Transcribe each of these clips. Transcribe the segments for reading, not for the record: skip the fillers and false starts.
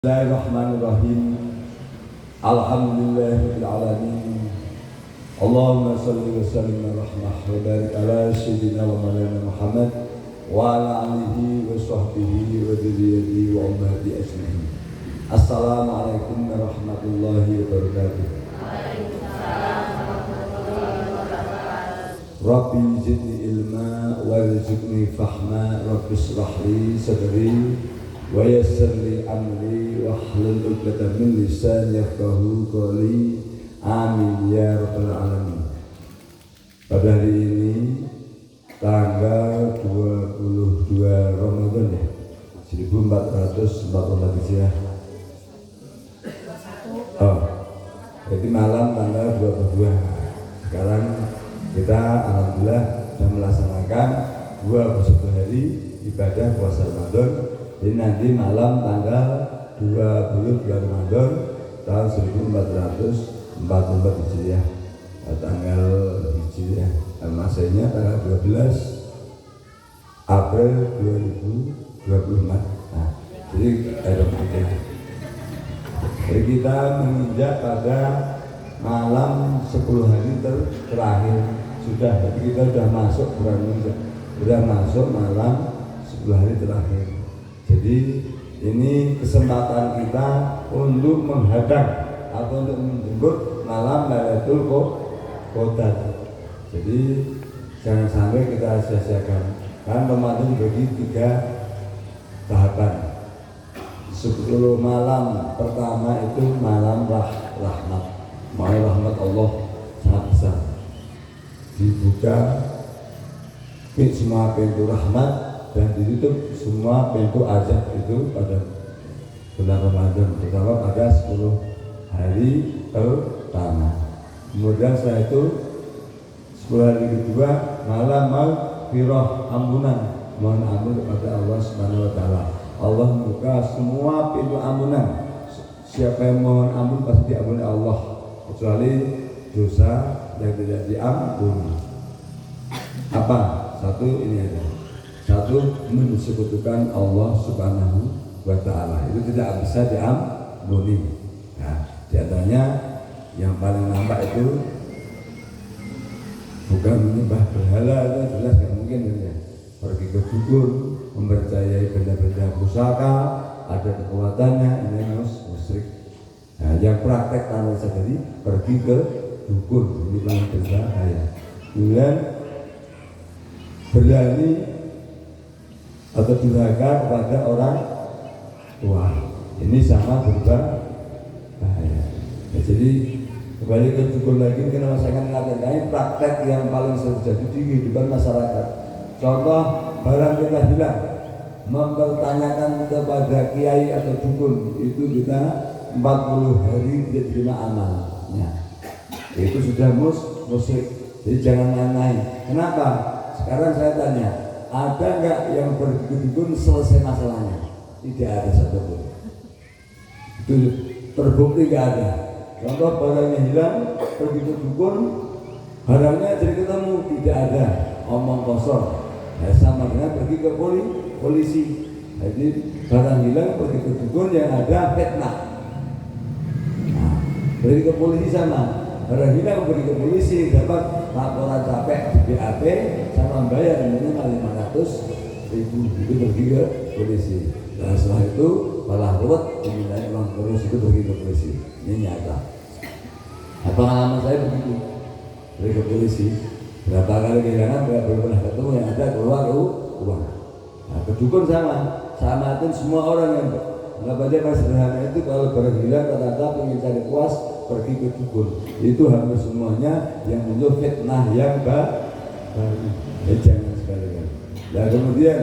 Bismillahirrahmanirrahim. Alhamdulillahirabbil alamin. Allahumma shalli wa sallim wa barik ala sayyidina wa maulana Muhammad wa ala alihi wa sahbihi wa dzurriyyatihi wa ummati ajmain. Assalamualaikum warahmatullahi wabarakatuh. Waalaikumsalam warahmatullahi wabarakatuh. Rabbi zidni ilma warzuqni fahma. Rabbi shrah li sadri wa yassir li amri wahlul 'uqdatam min lisani yafqahu qawli. Amin ya rabbal alamin. Pada hari ini tanggal 22 Ramadan ya, 1444 Hijriah. Jadi malam tanggal 22. Sekarang kita alhamdulillah sudah melaksanakan 21 hari ibadah puasa Ramadan. Jadi nanti malam tanggal 20 bulan Ramadan tahun 1444 Hijriah, tanggal Hijriah Masehinya tanggal 12 April 2024. Nah, jadi kita menginjak pada malam 10 hari terakhir sudah. Jadi kita sudah masuk malam 10 hari terakhir. Jadi ini kesempatan kita untuk menghadang atau untuk menjemput malam Lailatul Qadar. Jadi jangan sampai kita sia-siakan. Kan Ramadan dibagi 3 tahapan. 10 malam pertama itu malam rahmat. Malam rahmat Allah sangat besar. Dibuka semua pintu rahmat dan ditutup semua pintu azab itu pada bulan Ramadan, terutama pada 10 hari pertama. Kemudian setelah itu 10 hari kedua malam maghfirah, ampunan, mohon ampun kepada Allah Subhanahu wa taala. Allah membuka semua pintu ampunan. Siapa yang mohon ampun pasti diampuni Allah, kecuali dosa yang tidak diampuni. Apa? Satu ini ada. Satu, mensekutukan Allah Subhanahu wa taala. Itu tidak bisa diampuni. Nah, di antaranya yang paling nampak itu bukan menyembah berhala, itu jelas nggak mungkin ya. Pergi ke dukun, mempercayai benda-benda pusaka, ada kekuatannya, ini musyrik. Nah, yang praktek tanpa sadari pergi ke dukun, ini paling berbahaya. Kemudian berani atau durhaka kepada orang tua, ini sama berbahaya. Ya, jadi kembali ke dukun lagi, kita merasakan ini praktek yang paling sering terjadi di kehidupan masyarakat. Contoh, barang kita hilang, mempertanyakan kepada kiai atau dukun, itu kita 40 hari tidak terima amalnya. Itu sudah musyrik. Jadi jangan main-main. Kenapa? Sekarang saya tanya, ada nggak yang pergi ke dukun selesai masalahnya? Tidak ada satupun. Itu terbukti nggak ada. Contoh, barangnya hilang, pergi ke dukun, barangnya jadi ketemu, tidak ada, omong kosong. Nah, sama dengan pergi ke polisi. Jadi barang hilang pergi ke dukun, yang ada fitnah. Nah, pergi ke polisi sama. Barang hilang pergi ke polisi, dapat laporan capek di BAP sama bayar minimal 500.000. Itu pergi ke polisi. Dan setelah itu malah ruwet, diminta uang terus, itu pergi ke polisi. Ini nyata. Pengalaman saya begitu, pergi ke polisi. Berapa kali kehilangan, berapa pernah ketemu, yang ada keluar uang. Nah, ke dukun sama itu semua orang yang nggak baca pas sederhana itu, kalau barang hilang kata-kata pengen cari puas, pergi ke dukun. Itu hampir semuanya yang muncul fitnah yang baru. Jangan sekali-kali. Dan kemudian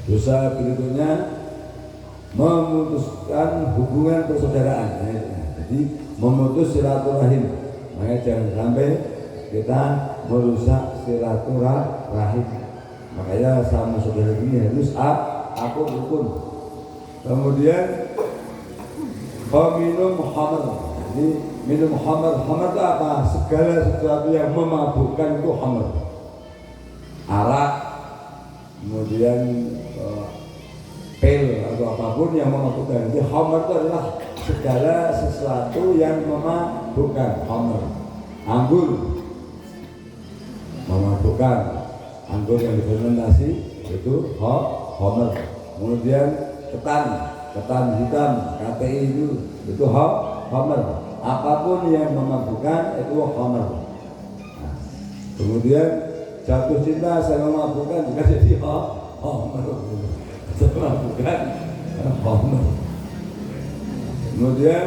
dosa berikutnya memutuskan hubungan persaudaraan. Jadi memutus silaturahim. Makanya jangan sampai kita merusak silaturahim. Makanya sama saudara ini harus aku rukun. Kemudian minum khamr. Jadi minum khamr itu apa? Segala sesuatu yang memabukkan itu khamr. Arak, kemudian pil atau apapun yang memabukkan. Jadi khamr itu adalah segala sesuatu yang memabukkan. Khamr, anggur memabukkan, anggur yang difermentasi itu khamr. Kemudian ketan hitam, KTI itu khamr. Apapun yang memabukkan itu khamr. Nah, kemudian jatuh cinta saya memabukkan juga jadi khamr. Memabukkan khamr. Kemudian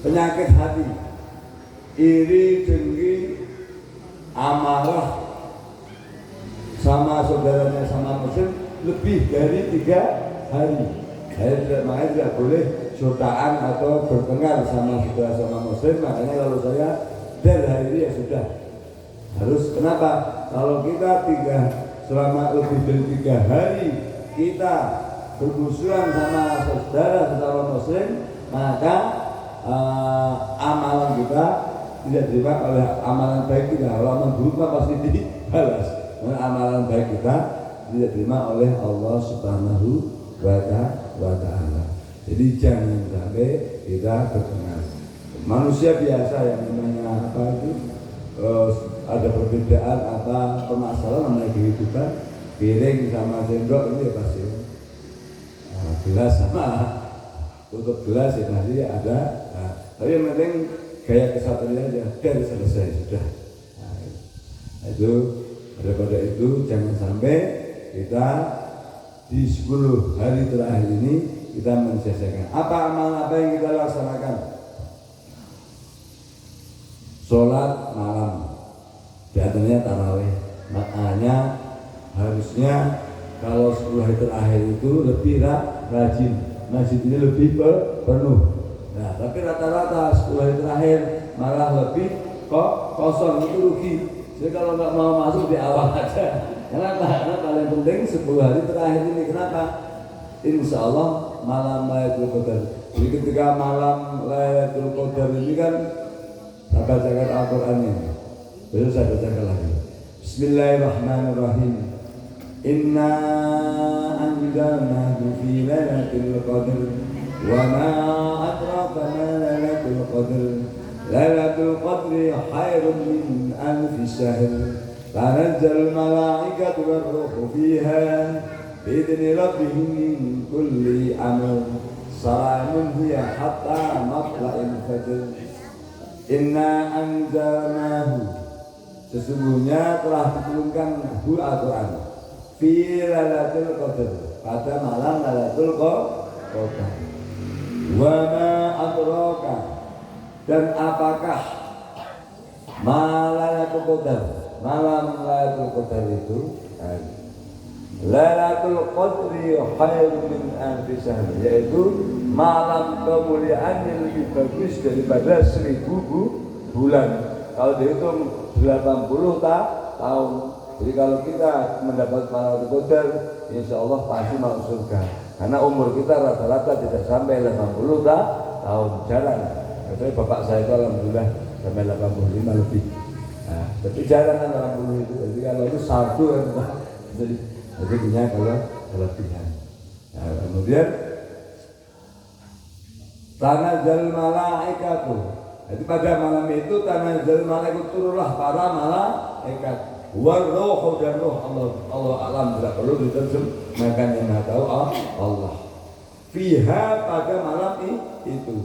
penyakit hati, iri, dengki, amarah sama saudaranya sama muslim lebih dari 3 hari. Makanya tidak boleh saudaraan atau bertengkar sama saudara sama muslim. Makanya kalau saya dari hari ini ya sudah harus. Kenapa? Kalau kita selama lebih dari 3 hari kita bermusuhan sama saudara sesama muslim, maka amalan kita tidak diterima oleh amalan baik kita. Kalau amalan buruk pasti dibalas. Karena amalan baik kita tidak diterima oleh Allah Subhanahu wa Ta'ala. Jadi jangan sampai kita bertengkar. Manusia biasa yang namanya apa itu ada perbedaan apa permasalahan namanya kehidupan, piring sama sendok itu ya pasti. Gelas sama tutup gelas ya pasti ada. Tapi yang penting gaya kesatuan aja dan selesai sudah. Itu daripada itu jangan sampai kita di 10 hari terakhir ini kita menyelesaikan apa amalan apa yang kita laksanakan. Sholat malam, di antaranya tarawih. Makanya harusnya kalau 10 hari terakhir itu lebih rajin, masjid ini lebih penuh. Nah, tapi rata-rata 10 hari terakhir malah lebih kosong, itu rugi. Jadi kalau nggak mau masuk di awal aja. Kenapa? Karena paling penting 10 hari terakhir ini. Kenapa? Insya Allah malam Lailatul Qadar. Jadi ketika malam Lailatul Qadar ini kan saya bacakan Al-Quran ini. Besok saya bacakan lagi. Bismillahirrahmanirrahim. Inna anzalnahu fi Lailatul Qadar. Wa ma adraka ma Lailatul Qadar. Lailatul Qadri khairun min alfi syahr. Tanazzalul malaikatu war-ruhu fiha bi'izni rabbihim min kulli amr. Salamun hiya hatta matla'il fajr. Inna anzalnahu, sesungguhnya telah diturunkan Al-Quran fi Lailatul Qadar, pada malam Lailatul Qadar. Wa ma adraka, dan apakah Lailatul Qadar, malam Lailatul Qadar itu? Lailatul Qadri khairun min alfi syahr, yaitu malam kemuliaan yang lebih bagus daripada 1000 bulan. Kalau dihitung 80 tahun. Jadi kalau kita mendapat Lailatul Qadar, insya Allah pasti masuk surga. Karena umur kita rata-rata tidak sampai 80 tahun, jarang. Kecuali bapak saya itu alhamdulillah sampai 85 lebih. Nah, tapi jarang kan 80 itu. Jadi kalau itu satu kan, jadi punya kalau kelebihan. Nah, kemudian tanazzal malaikatu. Jadi pada malam itu tanazzal malaikatu, turunlah para malaikat. Waruhu, dan roh Allah alam tidak perlu diterjemahkan, yang Maha tahu Allah. Fiha, pada malam itu.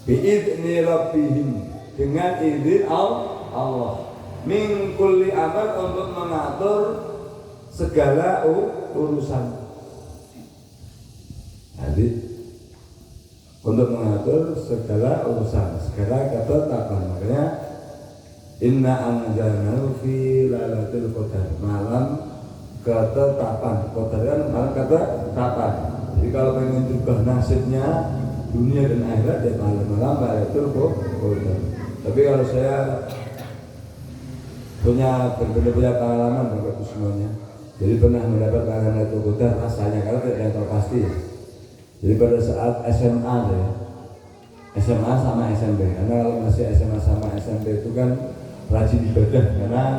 Bi'izni rabbihim, dengan izin Allah. Min kulli amr, untuk mengatur segala urusan. Jadi untuk mengatur segala urusan, segala ketetapan. Makanya inna anzalnahu fi Lailatul Qadar, malam ketetapan. Qadar kan malam ketetapan. Jadi kalau pengen juga nasibnya dunia dan akhirat, ya malam Lailatul Qadar. Tapi kalau saya punya pengalaman Bapak semuanya. Jadi pernah mendapat Lailatul Qadar rasanya, kalau tidak tahu pasti ya. Jadi pada saat SMA ya, SMA sama SMP. Karena kalau masih SMA sama SMP itu kan rajin ibadah, karena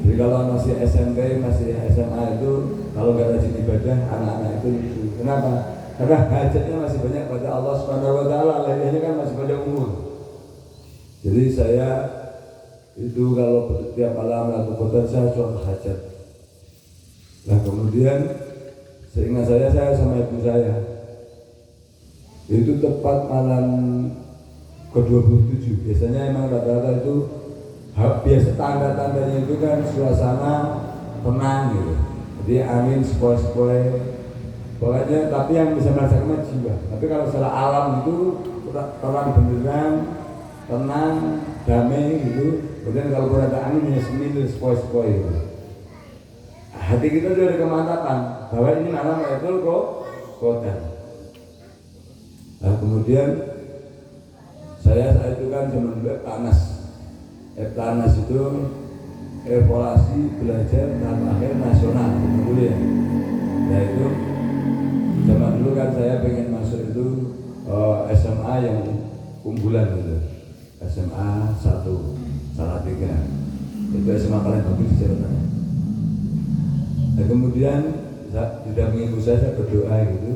Jadi kalau masih SMP, masih SMA itu kalau nggak rajin ibadah, anak-anak itu lucu. Kenapa? Karena hajatnya masih banyak pada Allah Subhanahu Wa Taala, lainnya kan masih pada umur. Jadi saya itu kalau setiap malam lalu kotor saya sholat hajat. Nah kemudian seingat saya sama ibu saya itu tepat malam ke-27. Biasanya emang rata-rata itu biasa tanda-tandanya itu kan suasana tenang gitu. Jadi angin sepoi-sepoi. Pokoknya tapi yang bisa merasakan jiwa. Tapi kalau secara alam itu terang benderang, tenang, damai gitu. Kemudian kalau ada angin ya semil sepoi-sepoi gitu. Hati kita sudah ada kemantapan bahwa ini malam Lailatul Qadar. Nah kemudian saya saat itu kan zaman dulu Eptanas itu evaluasi belajar tahap akhir nasional dulu ya. Nah itu zaman dulu kan saya pengen masuk itu SMA yang unggulan gitu, SMA 1 Salatiga, itu SMA paling bagus di Jawa Tengah. Nah kemudian didampingi ibu saya berdoa gitu.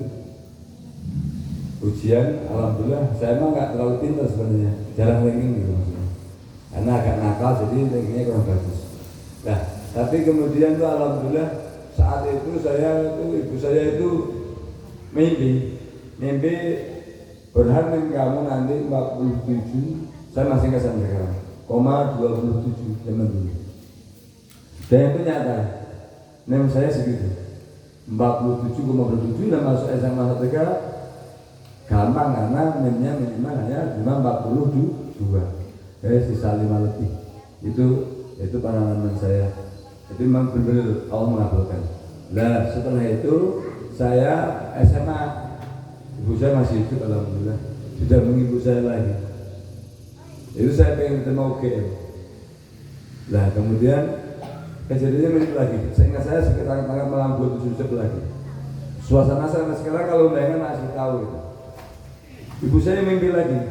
Ujian, alhamdulillah saya emang nggak terlalu pintar sebenarnya, jarang ranking gitu maksudnya. Karena agak nakal jadi rankingnya kurang bagus. Nah tapi kemudian tuh alhamdulillah saat itu ibu saya itu mimpi berharap kamu nanti 47, saya masih nggak sampai sekarang, 27 zaman dulu. Dan itu nyata, nem saya segitu, 47,7 dan masuk SMA 1 gampang karena nemnya minimal hanya cuma 42, jadi sisa 5 lebih. Itu pengalaman saya. Itu memang benar Allah mengabulkan. Nah setelah itu saya SMA, ibu saya masih hidup alhamdulillah, sudah mengibu saya lagi. Itu saya pengen terima UGM. Nah kemudian kejadiannya mirip lagi. Seingat saya sekitar tanggal malam 27 lagi. Suasana saya sekarang kalau undangan masih tahu gitu. Ibu saya mimpi lagi,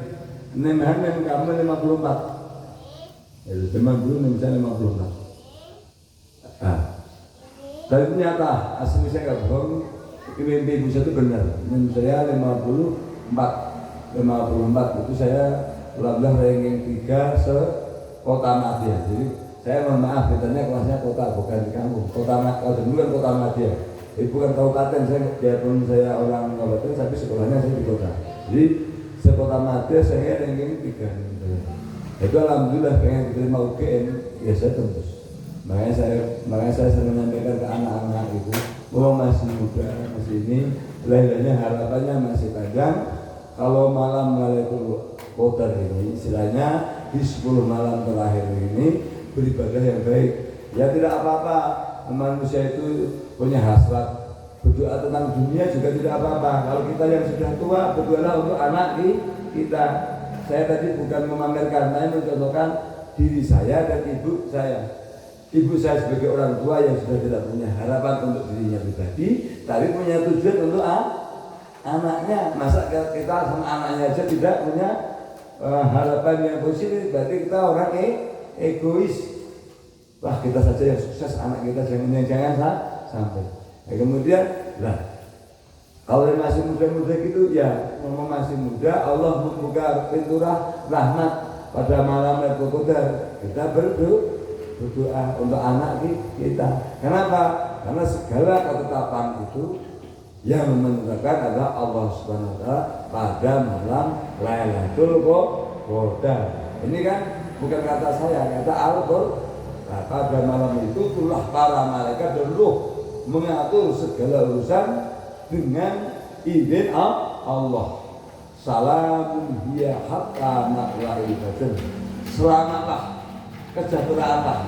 nemahan kamu 54. Ya, teman dulu nem saya 54. Dan itu nyata, asli saya nggak bohong. Mimpi ibu saya itu benar. Nem saya 54 itu saya ulang ranking 3 se-Kota Madya. Jadi saya mohon maaf, ditanya kelasnya kota bukan di kampung. Kalau dulu kan Kota Madya. Itu bukan kabupaten, biarpun saya orang kabupaten, tapi sekolahnya saya di kota. Jadi sekota Madya saya ranking 3. Itu alhamdulillah pengen diterima UGM, ya saya tembus. Makanya saya sering menyampaikan ke anak-anak itu, masih muda, masih ini, lahirnya harapannya masih panjang. Kalau malam Lailatul Qadar ini, istilahnya di 10 malam terakhir ini beribadah yang baik. Ya tidak apa-apa, manusia itu punya hasrat. Berdoa tentang dunia juga tidak apa-apa. Kalau kita yang sudah tua, berdoalah untuk anak kita. Saya tadi bukan memamerkan, saya mencontohkan diri saya dan ibu saya. Ibu saya sebagai orang tua yang sudah tidak punya harapan untuk dirinya pribadi, tapi punya tujuan untuk anaknya. Masa kita sama anaknya aja tidak punya harapan yang positif, berarti kita orang egois. Wah kita saja yang sukses, anak kita jangan sampai. Ya, kemudian, kalau masih muda-muda gitu ya, memang masih muda, Allah membuka pintu rahmat pada malam Lailatul Qadar. Kita berdoa untuk anak kita. Kenapa? Karena segala ketetapan itu yang menentukan adalah Allah Subhanahu Wa Taala pada malam Lailatul Qadar. Ini kan bukan kata saya, kata Al-Qur'an. Pada malam itu itulah para malaikat dan ruh mengatur segala urusan dengan izin Allah. Salamun hiya hatta matla'il fajr. Selamatlah, kesejahteraanlah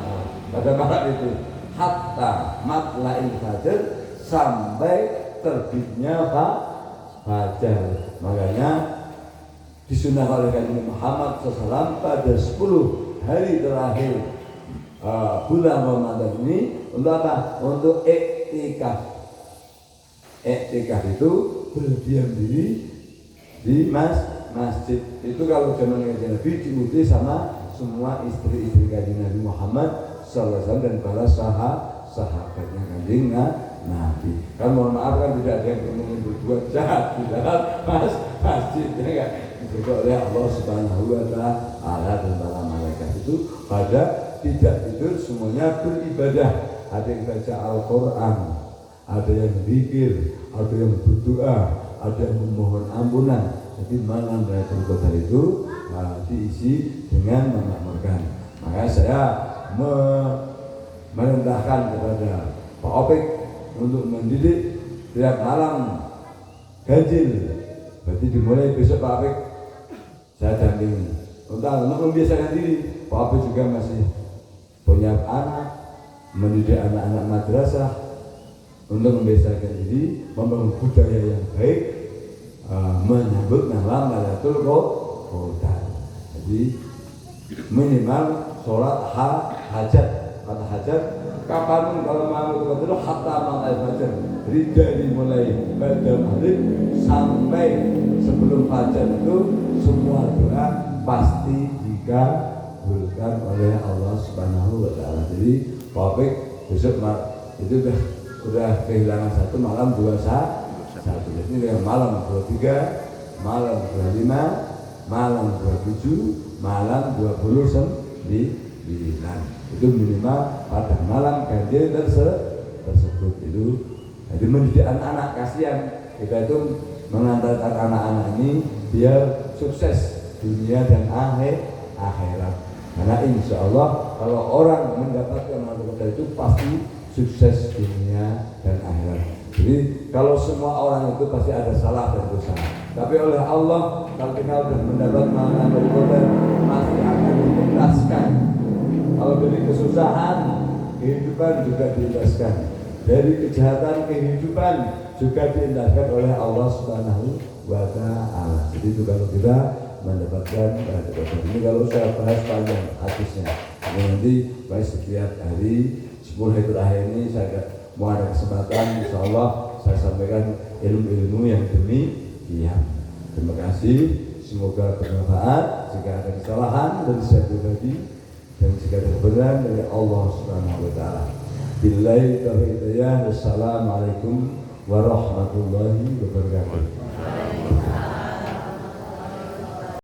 pada malam itu hatta matla'il fajr, sampai terbitnya fajar. Makanya disunahkan oleh Nabi Muhammad SAW pada 10 hari terakhir bulan Ramadan ini untuk apa? Untuk iktikaf. Iktikaf itu berdiam diri di masjid. Itu kalau zaman Nabi diuji sama semua istri-istri Nabi Muhammad sallallahu alaihi wasallam dan para sahabatnya Kanjeng Nabi. Kan mohon maaf kan tidak ada yang berbuat jahat di dalam masjid ya kan. Dijaga oleh Allah Subhanahu wa taala dan para malaikat itu pada tidak tidur semuanya beribadah. Ada yang baca Al-Qur'an, ada yang zikir, ada yang berdoa, ada yang memohon ampunan. Jadi malam Lailatul Qadar itu diisi dengan memakmurkan. Maka saya merendahkan kepada Pak Opik untuk mendidik tiap malam ganjil. Berarti dimulai besok Pak Opik saya dampingi untuk membiasakan diri. Pak Opik juga masih punya anak, mendidik anak-anak madrasah untuk membiasakan diri, membangun budaya yang baik, menyambut malam Lailatul Qadar. Jadi minimal sholat hajat kapanpun kalau malam itu hatta malam fajar. Jadi dari mulai pada maghrib sampai sebelum fajar itu semua doa pasti dikabulkan oleh Allah Subhanahu wa taala. Jadi Pak besok itu udah kehilangan satu malam 21. Jadi dengan malam 23, malam 25, malam 27, malam 29. Itu minimal pada malam ganjil tersebut itu. Jadi mendidik anak-anak, kasihan kita itu mengantarkan anak-anak ini biar sukses dunia dan akhirat. Karena insya Allah kalau orang mendapatkan manfaat itu pasti sukses dunia dan akhirat. Jadi kalau semua orang itu pasti ada salah dan dosa. Tapi oleh Allah kalau kita sudah mendapat manfaat masih akan dituntaskan. Kalau dari kesusahan kehidupan juga dituntaskan. Dari kejahatan kehidupan juga dituntaskan oleh Allah Subhanahu wa taala. Jadi itu kalau kita mendapatkan ini kalau saya bahas panjang hadisnya. Nanti baik setiap hari 10 hari terakhir ini saya mau ada kesempatan insya Allah saya sampaikan ilmu-ilmu yang demikian. Terima kasih, semoga bermanfaat. Jika ada kesalahan dari saya pribadi dan jika ada kebenaran dari Allah Subhanahu wa taala. Billahi taufiq hidayah. Wassalamualaikum warahmatullahi wabarakatuh.